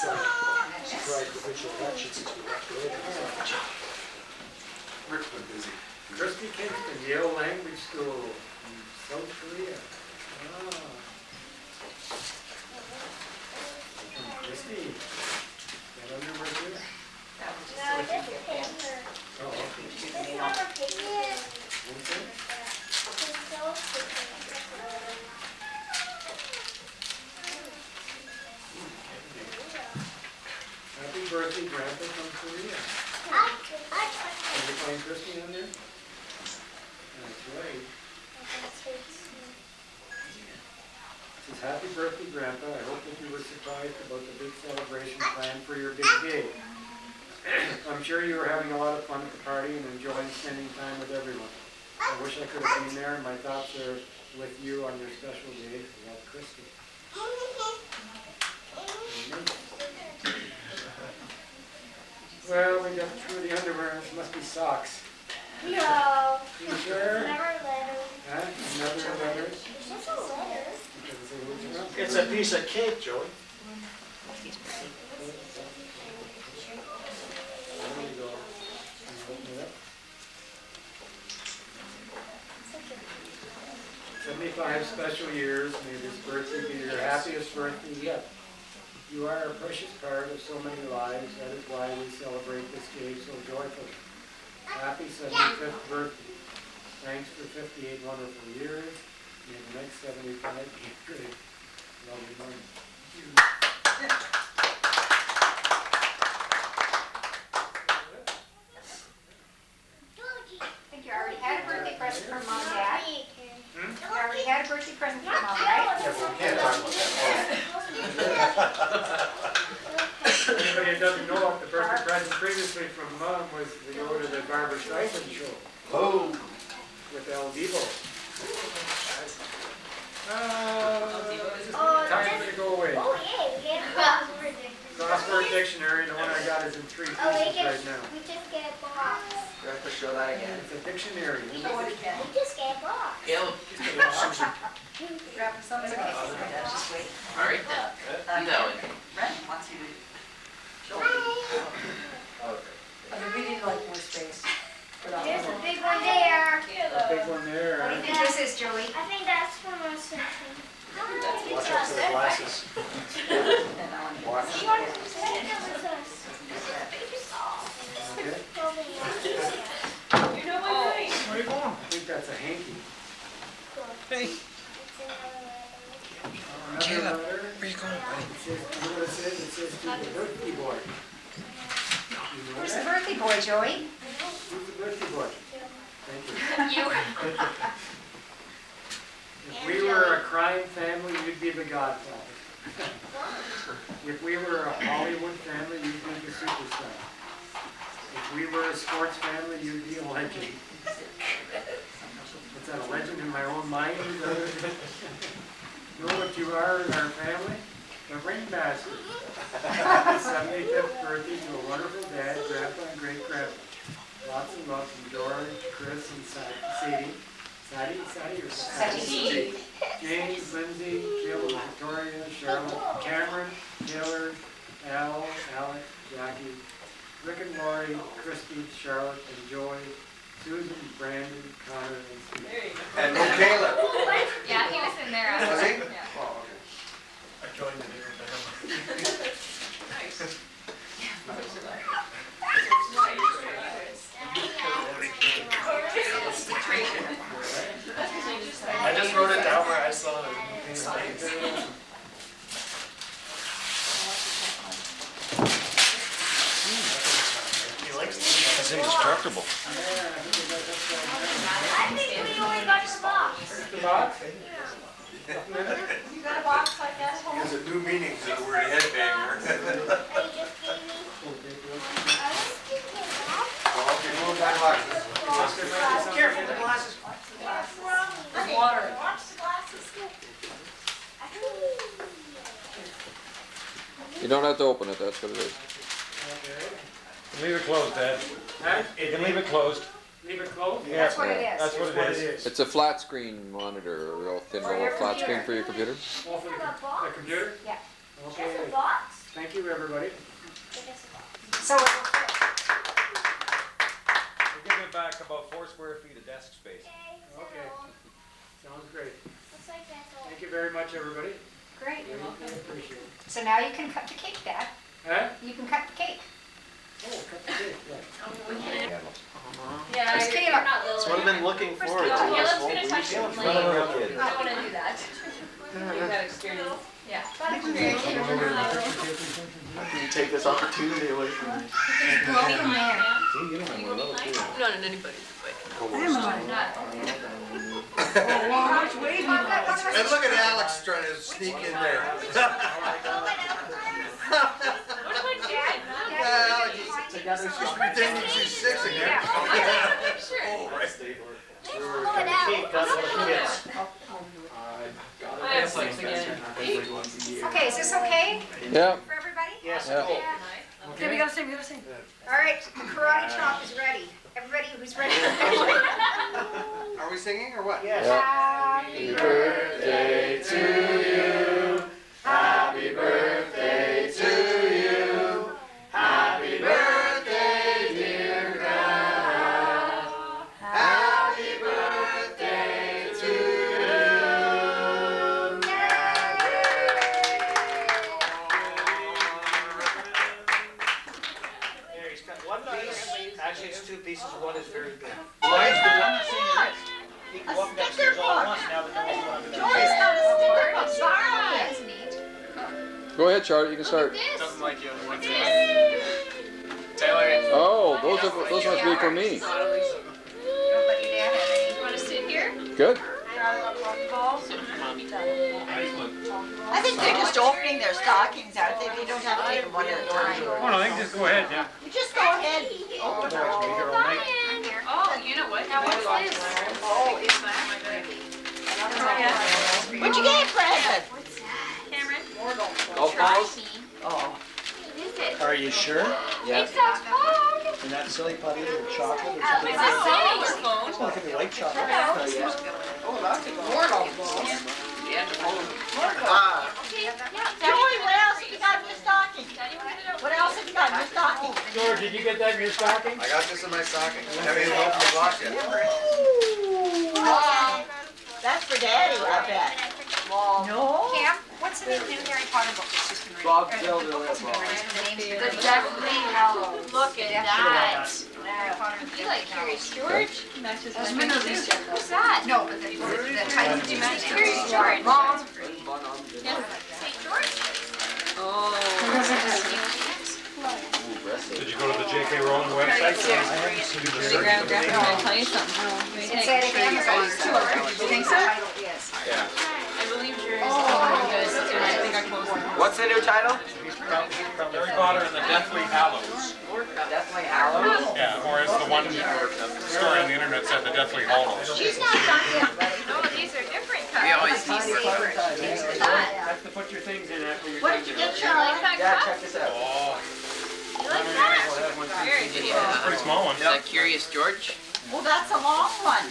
G: strike provincial elections, it's elected.
L: Rick's been busy.
R: Christy Kingston, Yale Language School in South Korea. Ah. Christy, that on your birthday? Oh, okay. Okay. Happy birthday, Grandpa from Korea. Can you find Christy on there? That's right. It says, happy birthday, Grandpa. I hope that you were surprised about the big celebration planned for your big day. I'm sure you were having a lot of fun at the party and enjoying spending time with everyone. I wish I could have been there, and my thoughts are with you on your special day. Love, Christy. Well, we got through the underwear. This must be socks.
B: No.
R: You sure?
B: Never letter.
R: Huh? Another letter?
B: It's just a letter.
G: It's a piece of cake, Joey.
R: There you go. Can you open it up? 75 special years. May this birthday be your happiest birthday yet. You are a precious part of so many lives. That is why we celebrate this day so joyfully. Happy 75th birthday. Thanks for 58 wonderful years. May the next 75 be great. Love you, Mom.
I: I think you already had a birthday present from Mom and Dad. You already had a birthday present from Mom, right?
Q: Yeah, but we can't talk about that.
R: Anybody that doesn't know, the birthday present previously from Mom was to go to the Barbara Streisand show.
Q: Oh.
R: With El Divo.
B: Oh,
R: Time to go away.
B: Oh, yeah, we get a crossword dictionary.
R: Crossword dictionary, the one I got is in 3 pieces
B: Oh, we
R: right now.
B: just get a box.
L: You have to show that again.
R: It's a dictionary.
B: We just get a box.
K: Caleb.
I: Grab some of the
J: Just wait.
K: All right then. No.
J: Ren wants you to show me. I mean, we need like more space.
B: There's a big one there.
R: A big one there.
I: What do you think this is, Joey?
B: I think that's from our section.
G: Watch out for the glasses. Watch.
B: She wanted to say that was us.
R: Okay.
M: You know what I'm doing?
G: Where are you going?
R: I think that's a hanky.
G: Hey.
R: Caleb,
G: Where you going, buddy?
R: It says, you know what it says? It says to the birthday boy. You know
I: Where's the
R: that?
I: birthday boy, Joey?
R: Who's the birthday boy? Thank you.
B: You.
R: If we were a crime family, you'd be the godfather. If we were a Hollywood family, you'd be the superstar. If we were a sports family, you'd be a legend. Is that a legend in my own mind? Know what you are in our family? The ringmaster. Happy 75th birthday to a wonderful dad, grandpa, and great-grandpa. Lots of love from George, Chris, and Sadie. Sadie or
I: Sadie.
R: James, Lindsay, Jill, Victoria, Charlotte, Cameron, Taylor, Al, Alec, Jacki, Rick and Lori, Christy, Charlotte, and Joy, Susan, Brandon, Connor, and Steve.
M: There you go.
Q: And no Caleb.
C: Yeah, he was in there.
Q: Was he?
C: Yeah.
Q: Oh, okay.
L: I joined the dinner with
M: Nice.
L: I just wrote it down.
H: workable.
B: I think we only got the box.
R: The box?
A: You got a box like that at home?
Q: There's a new meaning to the word headbanger.
G: Careful, the glasses.
A: There's water. Watch the glasses.
E: You don't have to open it, that's what it is.
H: Leave it closed, Dad.
R: Huh?
H: You can leave it closed.
R: Leave it closed?
H: Yeah,
I: That's what it is.
H: That's what it is.
E: It's a flat screen monitor, a real thin little flat screen for your computer.
R: Oh, for the computer?
I: Yeah.
R: Okay.
B: There's a box.
R: Thank you, everybody.
I: So it'll fit.
O: We're giving it back about 4 square feet of desk space.
R: Okay. Sounds great.
B: Looks like that's all.
R: Thank you very much, everybody.
I: Great.
R: You're welcome. Appreciate it.
I: So now you can cut the cake, Dad.
R: Huh?
I: You can cut the cake.
R: Oh, cut the cake, right.
C: Yeah,
I: Where's
C: you're
I: Caleb?
C: not little.
L: That's what I've been looking forward to.
C: Caleb's gonna touch some
O: Caleb's
C: like,
O: not a little
C: I
O: kid.
C: don't wanna do that. You've got experience. Yeah. Got experience.
L: You take this opportunity away from me.
C: Go behind him.
O: See, you don't have one of those, do you?
C: Not in anybody's way.
Q: And look at Alex trying to sneak in there.
C: What am I doing?
Q: Alex is she's pretending she's 6 again.
C: I'm sure.
Q: Oh, right.
I: Cake, got it for the kids.
C: I have 6 again.
I: Okay, is this okay
E: Yeah.
I: for everybody?
R: Yes.
E: Yeah.
R: Cool.
I: Then we gotta sing, All right, the karate chop is ready. Everybody who's ready.
Q: Are we singing or what?
R: Yes.
I: Happy
L: birthday to you. Happy birthday to you. Happy birthday, dear Grandma. Happy birthday to you.
G: There, he's got one piece. Actually, it's 2 pieces. One is very big.
A: George,
G: He can
A: a
G: walk
A: sticker
G: upstairs all
A: book.
G: at once now that no one's going to
A: George's got a sticker book. Borrow it.
I: That's neat.
E: Go ahead, Charlotte, you can start.
L: Doesn't like you on one side. Taylor.
E: Oh, those must be for me.
A: Don't let your dad have any.
C: You wanna sit here?
E: Good.
A: I think they're just opening their stockings, aren't they? They don't have to take them one at a time.
H: Oh, no, they can just go ahead, yeah.
A: You just go ahead. Open them.
C: Oh, you know what? Now what's this?
A: Oh, it's What'd you get, Preston?
C: Cameron?
L: Golf balls?
A: Oh.
C: What is it?
G: Are you sure?
C: It's a phone.
G: And that silly putty or chocolate or
C: Is
G: something?
C: it saying your phone?
G: Well, it could be white chocolate.
A: Oh, that's a Mortal.
C: Okay, yeah.
A: Joey, what else have you got in your stocking?
C: Daddy will get it over.
A: What else have you got in your stocking?
R: George, did you get that in your stocking?
Q: I got this in my stocking. Haven't even opened the box yet.
A: That's for Daddy, I bet. No?
I: Cam, what's the new Harry Potter book that's just been written?
L: Bob
I: Or the
L: Gelder,
I: book that's been
L: Bob.
I: written, the names of
C: The
I: the
C: Deathly Hallows. Look at that.
I: Harry Potter and the
C: You
I: Deathly
C: like Curious George? Matches
I: Those
C: my
I: windows
C: picture.
I: are-
C: Who's that?
I: No, but the title
C: Do you match
I: is
C: Curious George?
I: Mom.
C: Yeah. St. George? Oh.
H: Did you go to the J.K. Rowling website?
C: Grandma, I'm gonna tell you something.
I: It's at Amazon too. You think so?
L: Yeah.
C: I believe yours is very good, and I think I closed it.
L: What's the new title?
H: Harry Potter and the Deathly Hallows.
L: Definitely Hallows.
H: Yeah, or as the one story on the internet said, the Deathly Hallows.
A: She's not done yet, buddy.
C: No, these are different
L: We
C: colors.
L: always
C: These
L: tease
C: are
L: you.
R: Have to put your things in after you're
A: What
R: done.
A: did you get,
C: You like
A: Charlie?
C: that
L: Yeah,
C: cup?
L: check this out.
H: Oh,
C: You like that? Very good.
H: pretty small one.
L: Is that Curious George?
A: Well, that's a long one.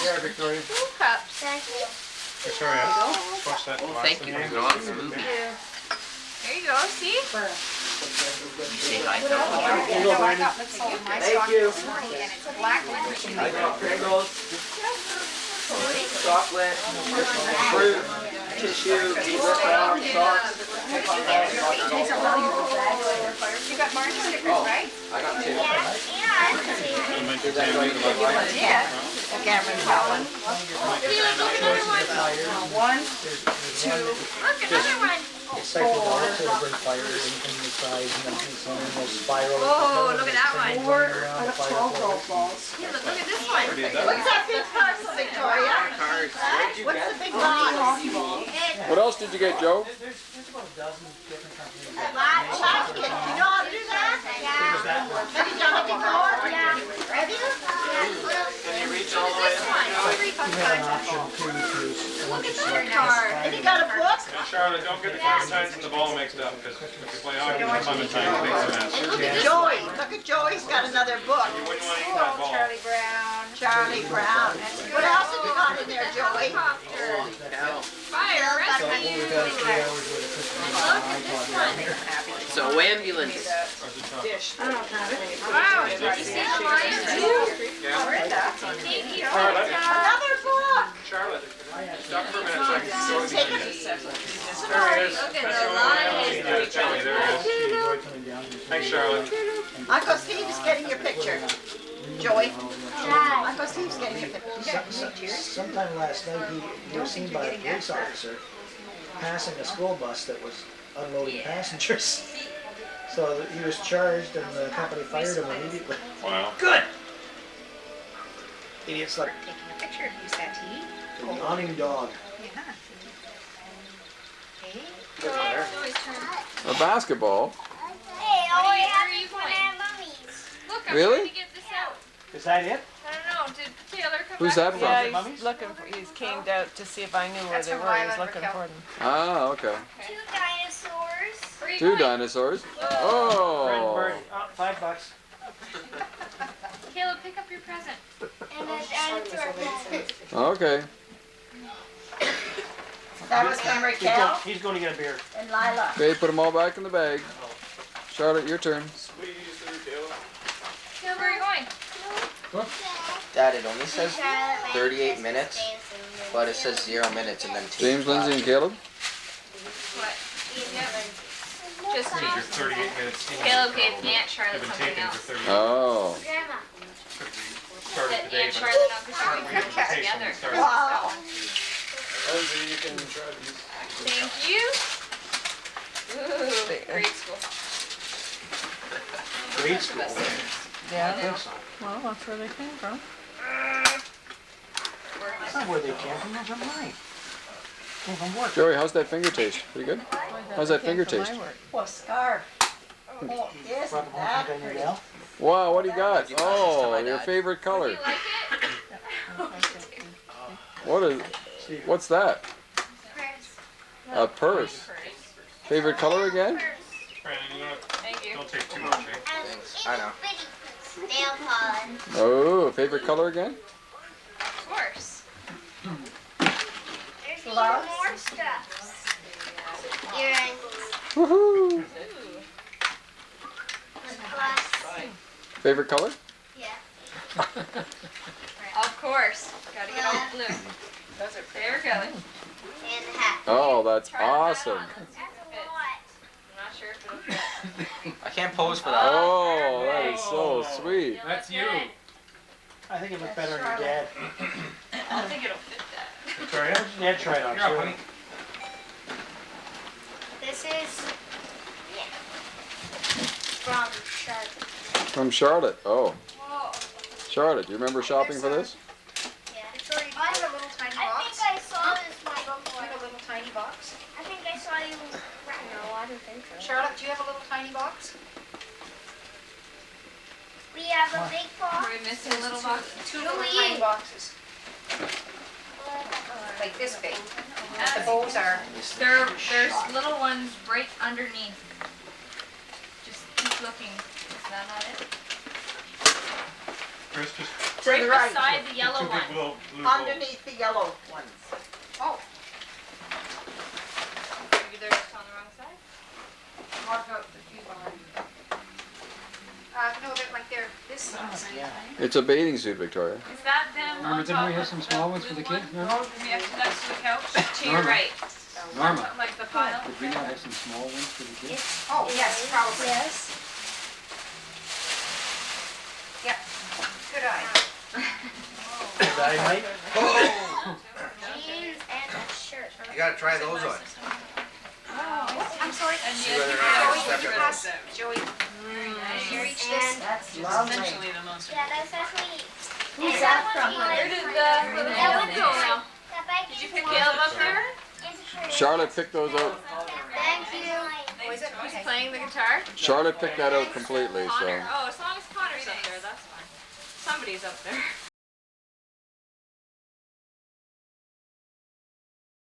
H: Yeah, Victoria.
C: Two cups. Thank you.
H: Victoria, push that
L: Oh,
H: glass
L: thank
H: in
L: you.
H: there.
L: No, it's moving.
C: There you go, see?
L: Say hi to
I: You know, I got what's sold in my
L: Thank
I: stocking
L: you.
I: this morning, and it's black licorice.
L: I got Pringles, chocolate, fruit, tissue, lip balm, socks.
I: You got March stickers, right?
L: I got 2.
A: Yeah. Cameron Helen.
C: See, let's open another one.
A: One, two.
C: Look, another one.
G: You cycle down it to bring fire in from the sides and then it's on a spiral.
C: Oh, look at that one.
G: Around the fire pole.
C: Yeah, look at this one.
A: What's that big parcel, Victoria? What's the big box?
E: What else did you get, Joe?
G: There's about a dozen different companies.
A: Latchkit. You know how to do that? Have you done it before? Have you?
E: Can you reach all the way?
G: You have an option to once you select
A: Have you got a book?
H: Charlotte, don't get the clementines and the ball mixed up, because if you play hockey, the clementine makes a mess.
A: And look at Joey. Look at Joey's got another book.
H: You wouldn't want to eat that ball.
I: Charlie Brown.
A: Charlie Brown. What else have you got in there, Joey?
C: Fire rescue.
G: We've got 3 hours worth of cooking.
C: Look at this one.
K: So ambulance.
C: Wow, did you see the lion too? Thank you.
A: Another book.
H: Charlotte, stop for a minute so I can go to
A: Take
H: the
A: it.
H: There he is.
C: Look at the lion.
H: There he is. Thanks, Charlotte.
A: Uncle Steve's getting your picture. Joey. Uncle Steve's getting your picture.
G: Sometime last night, he was seen by a police officer passing a school bus that was unloading passengers. So he was charged and the company fired him immediately.
H: Wow.
G: Good! Idiots like
I: Taking a picture of you, Sati.
G: the yawning dog.
I: Yeah. Okay.
G: Good for her.
E: A basketball?
B: Hey, all
C: What
B: I
C: are
B: have
C: you
B: is
C: playing?
B: banana mummies.
C: Look, I'm
E: Really?
C: trying to get this out.
G: Is that it?
C: I don't know. Did Taylor come
E: Who's
C: back?
E: that
G: Yeah,
E: from?
G: mummies?
S: Looking for, he came out to see if I knew where
I: That's
S: they
I: from
S: were. He
I: Lila
S: was
I: and
S: looking
I: Perkell.
S: for them.
E: Ah, okay.
B: 2 dinosaurs.
C: Where are you
E: 2
C: going?
E: dinosaurs.
G: Red
E: Oh.
G: bird. Oh, $5.
C: Caleb, pick up your present.
B: And a dinosaur bone.
E: Okay.
A: That was from Raquel
G: He's going to get a beer.
A: and Lila.
E: Okay, put them all back in the bag. Charlotte, your turn.
C: Caleb, where are you going?
T: Dad, it only says 38 minutes, but it says 0 minutes and then
E: James, Lindsay, and Caleb?
C: What? Yep. Just
H: Because you're 38 minutes in.
C: Caleb gave Aunt Charlotte
H: You've been
C: something
H: taping
C: else.
H: for 30 minutes.
E: Oh.
B: Grandma.
H: Started
C: That
H: today,
C: Aunt
H: but
C: Charlotte and Uncle
H: it's
C: Charlie
H: we
C: put
H: take
C: together.
H: some started.
A: Wow.
L: Lindsay, you can try these.
C: Thank you. Ooh, grade school.
G: Grade school.
S: Yeah.
G: I think so.
S: Well, that's where they came from.
G: That's not where they came from. Those are mine. Came from work.
E: Joey, how's that finger taste? Pretty good? How's that finger taste?
A: What scarf? Oh, yes,
G: Brought the one
A: that
G: from Danielle.
E: Wow, what do you got? Oh, your favorite
C: Do
E: color.
C: you like it?
E: What is? What's that?
B: Purse.
E: A purse. Favorite color again?
H: Brandon, you know what?
C: Thank you.
H: Don't take too much, eh?
T: Thanks. I know.
B: Nail polish.
E: Oh, favorite color again?
C: Of course.
B: There's even
A: Gloves.
B: more stuff. Earrings.
E: Woohoo!
B: Plus.
E: Favorite color?
B: Yeah.
C: Of course. Gotta get all the blue. There, Kelly.
B: And the hat.
E: Oh, that's
C: Try the hat
E: awesome.
C: on. I'm not sure if it'll fit.
T: I can't pose for that.
E: Oh, that is so sweet.
N: That's you.
G: I think it looked better on your dad.
C: I don't think it'll fit that.
H: Victoria?
G: Dad tried on.
H: You're up,
G: Sure.
H: honey.
B: This is from Shark.
E: From Charlotte. Oh,
B: Whoa.
E: Charlotte, do you remember shopping for this?
B: Yeah.
I: Victoria, do you have a little tiny
B: I
I: box?
B: think I saw this one
I: Do you
B: before.
I: have a little tiny box?
B: I think I saw you. No, I don't think so.
I: Charlotte, do you have a little tiny box?
B: We have a big box.
C: Are we missing a little box?
I: Two little tiny boxes, like this big. The bows are.
C: There's little ones right underneath. Just keep looking. Is that not it?
H: Chris, just
A: To
C: Right
A: the right.
C: beside the yellow
H: two big
C: one.
H: little blue balls.
A: Underneath the yellow ones.
I: Oh,
C: Maybe they're just on the wrong side.
I: what about the few behind you? No, they're like they're this size.
E: It's a bathing suit, Victoria.
C: Is that them
R: Norma,
C: on
R: didn't
C: top
R: we have
C: of
R: some
C: the
R: small ones for
C: blue
R: the kids,
C: one?
R: Norma?
C: Next to the couch? To your
R: Norma.
C: right.
R: Norma,
C: Like the pile?
R: did we not have some small ones for the kids?
I: Oh, yes, probably.
B: Yes.
I: Yep. Good eye.
G: Dynamite.
B: Jeans and a shirt.
T: You gotta try those on.
I: Oh,
A: I'm sorry.
D: And
F: See
D: you
F: whether or
D: can
F: not
D: Joey,
F: it's
D: you
F: stuck
D: pass
F: out.
A: Joey,
D: Very nice.
A: you reach this?
T: That's
D: Which is
T: lovely.
D: essentially the most
B: Yeah, that's actually.
T: Who's that from?
C: Where did the wood go now? Did you pick Caleb up there?
E: Charlotte picked those out.
B: Thank you.
C: He's playing the guitar?
E: Charlotte picked that out completely, so.
C: Connor. Oh, as long as Connor's up there, that's fine. Somebody's up there.